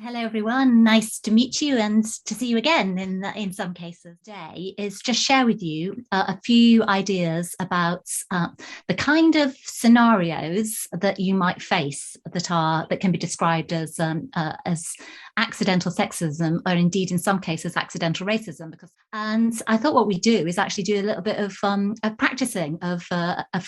Hello, everyone. Nice to meet you and to see you again in some cases. Today is just share with you a few ideas about the kind of scenarios that you might face that can be described as accidental sexism, or indeed in some cases accidental racism. And I thought what we do is actually do a little bit of practicing of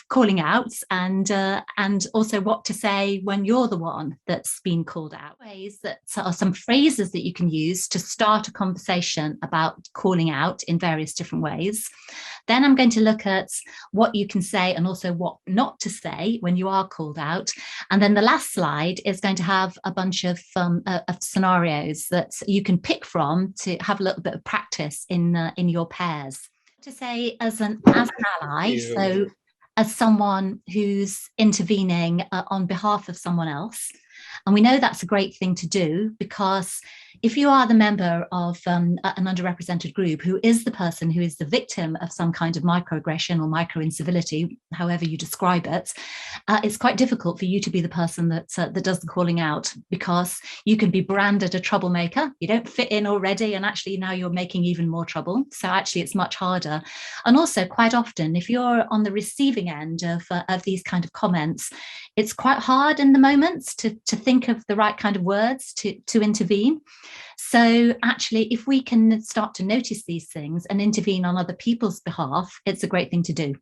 calling out and also what to say when you're the one that's been called out. Ways that are some phrases that you can use to start a conversation about calling out in various different ways. Then I'm going to look at what you can say and also what not to say when you are called out. And then the last slide is going to have a bunch of scenarios that you can pick from to have a little bit of practice in your pairs. To say as an ally, so as someone who's intervening on behalf of someone else. And we know that's a great thing to do, because if you are the member of an underrepresented group who is the person who is the victim of some kind of microaggression or microincivility, however you describe it, it's quite difficult for you to be the person that does the calling out, because you can be branded a troublemaker. You don't fit in already, and actually now you're making even more trouble. So actually it's much harder. And also quite often, if you're on the receiving end of these kind of comments, it's quite hard in the moments to think of the right kind of words to intervene. So actually, if we can start to notice these things and intervene on other people's behalf, it's a great thing to do.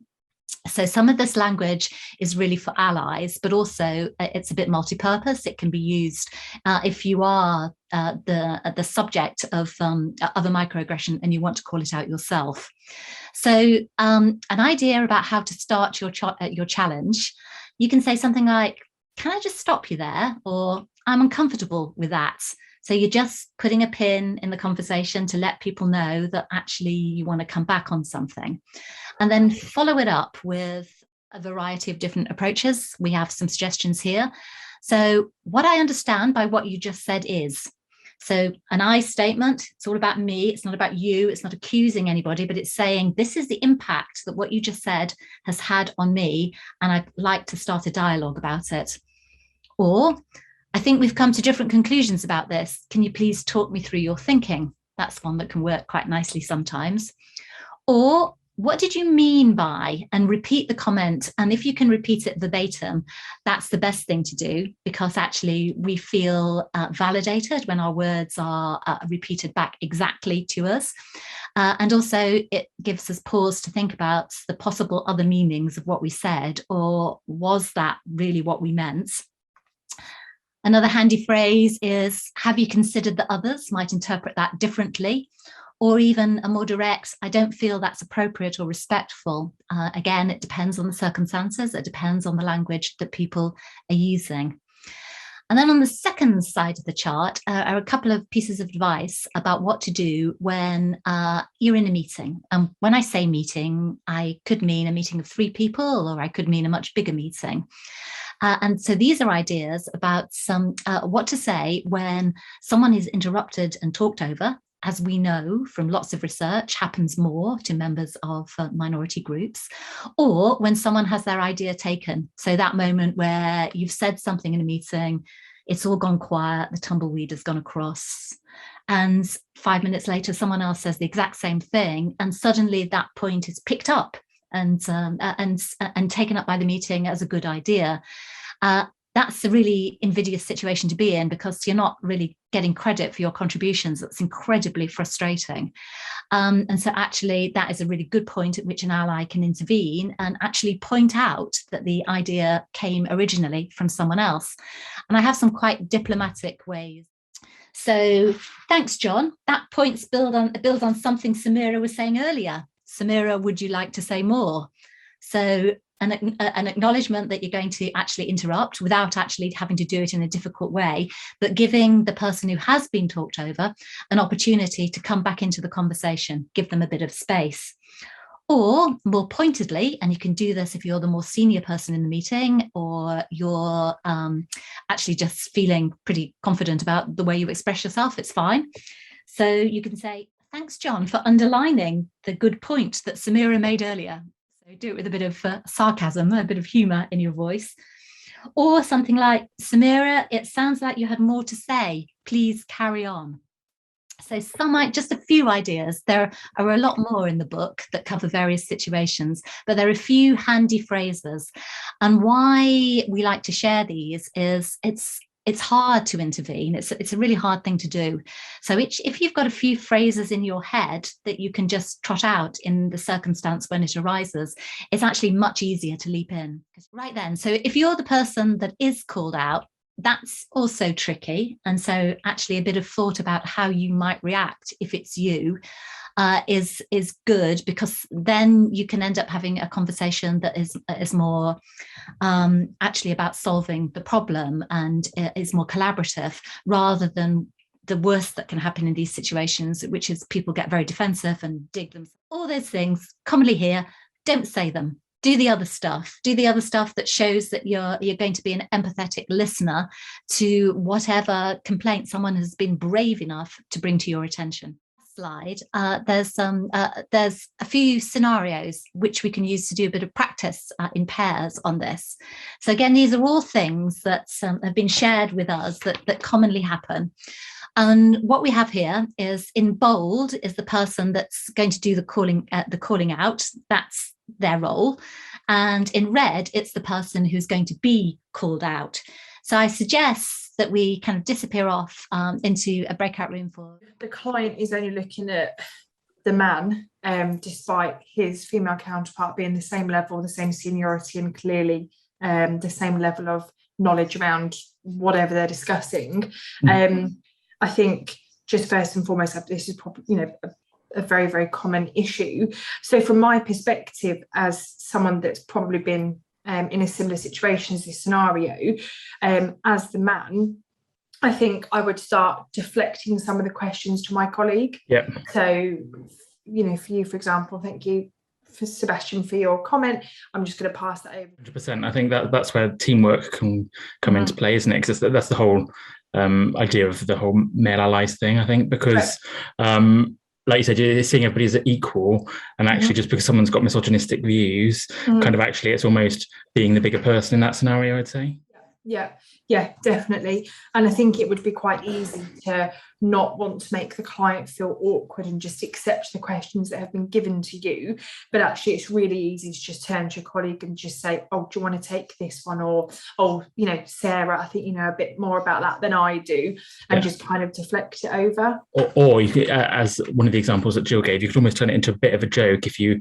So some of this language is really for allies, but also it's a bit multi-purpose. It can be used if you are the subject of a microaggression and you want to call it out yourself. So an idea about how to start your challenge, you can say something like, "Can I just stop you there?" Or "I'm uncomfortable with that." So you're just putting a pin in the conversation to let people know that actually you want to come back on something. And then follow it up with a variety of different approaches. We have some suggestions here. So what I understand by what you just said is, so an I statement, it's all about me, it's not about you, it's not accusing anybody, but it's saying this is the impact that what you just said has had on me, and I'd like to start a dialogue about it. Or, "I think we've come to different conclusions about this. Can you please talk me through your thinking?" That's one that can work quite nicely sometimes. Or, "What did you mean by?" and repeat the comment. And if you can repeat it verbatim, that's the best thing to do, because actually we feel validated when our words are repeated back exactly to us. And also it gives us pause to think about the possible other meanings of what we said, or was that really what we meant? Another handy phrase is, "Have you considered that others might interpret that differently?" Or even a more direct, "I don't feel that's appropriate or respectful." Again, it depends on the circumstances. It depends on the language that people are using. And then on the second side of the chart are a couple of pieces of advice about what to do when you're in a meeting. And when I say meeting, I could mean a meeting of 3 people, or I could mean a much bigger meeting. And so these are ideas about what to say when someone is interrupted and talked over. As we know from lots of research, happens more to members of minority groups, or when someone has their idea taken. So that moment where you've said something in a meeting, it's all gone quiet, the tumbleweed has gone across, and 5 minutes later, someone else says the exact same thing, and suddenly that point is picked up and taken up by the meeting as a good idea. That's a really invidious situation to be in, because you're not really getting credit for your contributions. That's incredibly frustrating. And so actually that is a really good point at which an ally can intervene and actually point out that the idea came originally from someone else. And I have some quite diplomatic ways. So thanks, John. That points build on something Samira was saying earlier. Samira, would you like to say more? So an acknowledgement that you're going to actually interrupt without actually having to do it in a difficult way, but giving the person who has been talked over an opportunity to come back into the conversation, give them a bit of space. Or more pointedly, and you can do this if you're the more senior person in the meeting, or you're actually just feeling pretty confident about the way you express yourself, it's fine. So you can say, "Thanks, John, for underlining the good point that Samira made earlier." So do it with a bit of sarcasm, a bit of humour in your voice. Or something like, Samira, it sounds like you had more to say. Please carry on. So just a few ideas. There are a lot more in the book that cover various situations, but there are a few handy phrases. And why we like to share these is it's hard to intervene. It's a really hard thing to do. So if you've got a few phrases in your head that you can just trot out in the circumstance when it arises, it's actually much easier to leap in. Right then, so if you're the person that is called out, that's also tricky. And so actually a bit of thought about how you might react if it's you is good, because then you can end up having a conversation that is more actually about solving the problem and is more collaborative, rather than the worst that can happen in these situations, which is people get very defensive and dig themselves. All those things commonly here, don't say them. Do the other stuff. Do the other stuff that shows that you're going to be an empathetic listener to whatever complaint someone has been brave enough to bring to your attention. Slide. There's a few scenarios which we can use to do a bit of practice in pairs on this. So again, these are all things that have been shared with us that commonly happen. And what we have here is, in bold is the person that's going to do the calling out. That's their role. And in red, it's the person who's going to be called out. So I suggest that we kind of disappear off into a breakout room for... The client is only looking at the man, despite his female counterpart being the same level, the same seniority, and clearly the same level of knowledge around whatever they're discussing. I think just first and foremost, this is probably, a very, very common issue. So from my perspective, as someone that's probably been in a similar situation as this scenario, as the man, I think I would start deflecting some of the questions to my colleague. Yeah. So, for you, for example, thank you, for Sebastian, for your comment. I'm just going to pass that over. 100%. I think that's where teamwork can come into play, isn't it? Because that's the whole idea of the whole male allies thing, I think, because like you said, you're seeing everybody as equal, and actually just because someone's got misogynistic views, kind of actually it's almost being the bigger person in that scenario, I'd say. Yeah, definitely. And I think it would be quite easy to not want to make the client feel awkward and just accept the questions that have been given to you. But actually, it's really easy to just turn to your colleague and just say, oh, do you want to take this one? Or, oh, Sarah, I think you know a bit more about that than I do. And just kind of deflect it over. Or you could, as one of the examples that Jill gave, you could almost turn it into a bit of a joke if you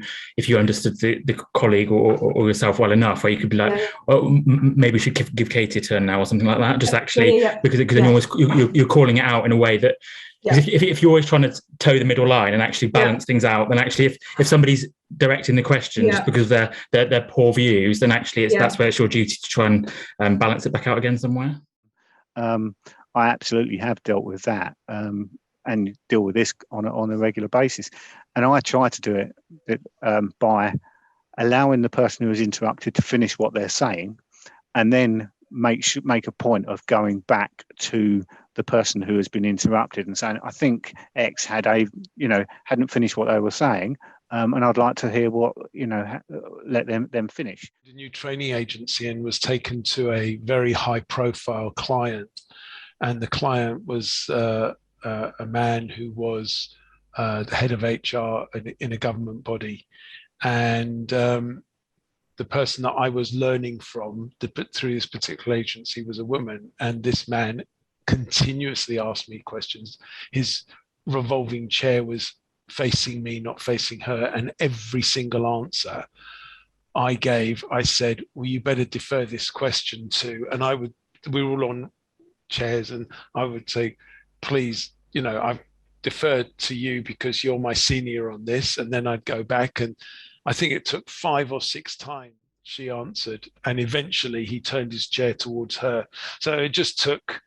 understood the colleague or yourself well enough, where you could be like, oh, maybe we should give Katie a turn now, or something like that. Just actually, because then you're calling it out in a way that, if you're always trying to toe the middle line and actually balance things out, then actually if somebody's directing the question just because of their poor views, then actually that's where it's your duty to try and balance it back out again somewhere. I absolutely have dealt with that and deal with this on a regular basis, and I try to do it by allowing the person who is interrupted to finish what they're saying, and then make a point of going back to the person who has been interrupted and saying, I think X hadn't finished what they were saying, and I'd like to hear what, let them finish. The new training agency and was taken to a very high profile client, and the client was a man who was the head of HR in a government body, and the person that I was learning from through this particular agency was a woman, and this man continuously asked me questions. His revolving chair was facing me, not facing her, and every single answer I gave, I said, well, you better defer this question to, and we were all on chairs, and I would say, please, I've deferred to you because you're my senior on this, and then I'd go back, and I think it took 5 or 6 times she answered, and eventually he turned his chair towards her. So it just took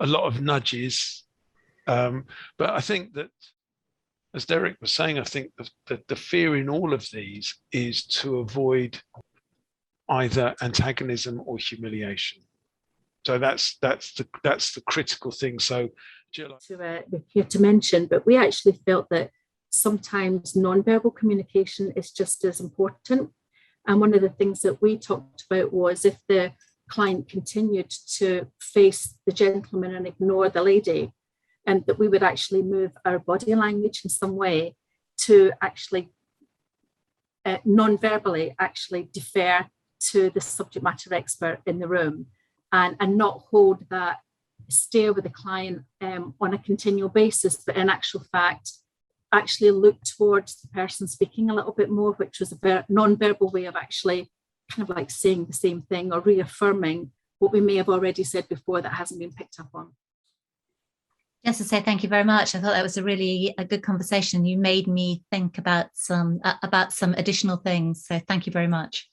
a lot of nudges. But I think that, as Derek was saying, I think that the fear in all of these is to avoid either antagonism or humiliation. So that's the critical thing. So Jill, here to mention, but we actually felt that sometimes non-verbal communication is just as important. And one of the things that we talked about was if the client continued to face the gentleman and ignore the lady, and that we would actually move our body language in some way to actually non-verbally actually defer to the subject matter expert in the room, and not hold that stare with the client on a continual basis, but in actual fact actually look towards the person speaking a little bit more, which was a non-verbal way of actually kind of like saying the same thing or reaffirming what we may have already said before that hasn't been picked up on. Just to say thank you very much. I thought that was a good conversation. You made me think about some additional things. So thank you very much.